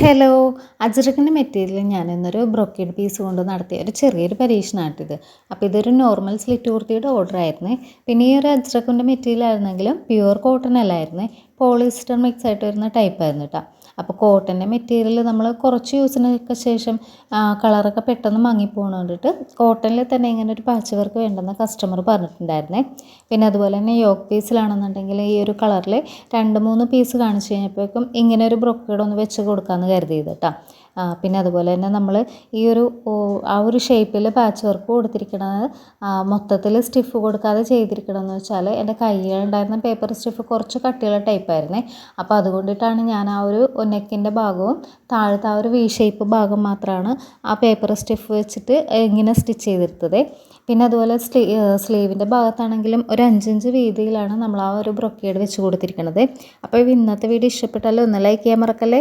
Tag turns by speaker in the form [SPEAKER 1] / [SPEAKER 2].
[SPEAKER 1] Hello! അജ്രക്കിൻ്റെ material ഞാനിന്നൊരു brocade piece കൊണ്ട് നടത്തിയ ഒരു ചെറിയൊരു പരീക്ഷണമാണിത്. അപ്പോൾ ഇതൊരു നോർമൽ സ്ലിറ്റ് കുർത്തിയുടെ ഓർഡർ ആയിരുന്നേ. പിന്നെ ഈ ഒരു അജ്രക്കിൻ്റെ മെറ്റീരിയൽ ആയിരുന്നെങ്കിലും പ്യുവർ കോട്ടൺ അല്ലായിരുന്നേ, പോളിസ്റ്റർ മിക്സ് ആയിട്ട് വരുന്ന ടൈപ്പായിരുന്നു കേട്ടോ. അപ്പോൾ കോട്ടൻ്റെ മെറ്റീരിയൽ നമ്മൾ കുറച്ച് യൂസിനൊക്കെ ശേഷം കളറൊക്കെ പെട്ടെന്ന് മങ്ങിപ്പോകണ കൊണ്ടിട്ട് കോട്ടണിൽ തന്നെ ഇങ്ങനെ ഒരു പാച്ച് വർക്ക് വേണ്ടെന്ന് കസ്റ്റമർ പറഞ്ഞിട്ടുണ്ടായിരുന്നേ. പിന്നെ അതുപോലെ തന്നെ യോക്ക് പീസിലാണെന്നുണ്ടെങ്കിൽ ഈ ഒരു കളറിൽ 2-3 പീസ് കാണിച്ച് കഴിഞ്ഞപ്പോഴേക്കും ഇങ്ങനെ ഒരു ബ്രൊക്കേഡ് ഒന്ന് വെച്ച് കൊടുക്കാമെന്ന് കരുതിയത് കേട്ടോ. പിന്നെ അതുപോലെ തന്നെ നമ്മൾ ഈ ഒരു ആ ഒരു ഷേപ്പിൽ പാച്ച് വർക്ക് കൊടുത്തിരിക്കണത് മൊത്തത്തിൽ സ്റ്റിഫ് കൊടുക്കാതെ ചെയ്തിരിക്കണമെന്ന് വെച്ചാൽ എൻ്റെ കയ്യിലുണ്ടായിരുന്ന പേപ്പർ സ്റ്റിഫ് കുറച്ച് കട്ടിയുള്ള ടൈപ്പായിരുന്നേ. അപ്പോൾ അതുകൊണ്ടിട്ടാണ് ഞാൻ ആ ഒരു നെക്കിൻ്റെ ഭാഗവും താഴത്തെ ആ ഒരു വി ഷേപ്പ് ഭാഗം മാത്രമാണ് ആ പേപ്പർ സ്റ്റിഫ് വെച്ചിട്ട് ഇങ്ങനെ സ്റ്റിച്ച് ചെയ്തെടുത്തത്. പിന്നെ അതുപോലെ സ്ലീവിൻ്റെ ഭാഗത്താണെങ്കിലും ഒരു 5 ഇഞ്ച് വീതിയിലാണ് നമ്മൾ ആ ഒരു ബ്രൊക്കേഡ് വെച്ച് കൊടുത്തിരിക്കുന്നത്. അപ്പോൾ ഇന്നത്തെ വീഡിയോ ഇഷ്ടപ്പെട്ടാൽ ഒന്ന് ലൈക്ക് ചെയ്യാൻ മറക്കല്ലേ.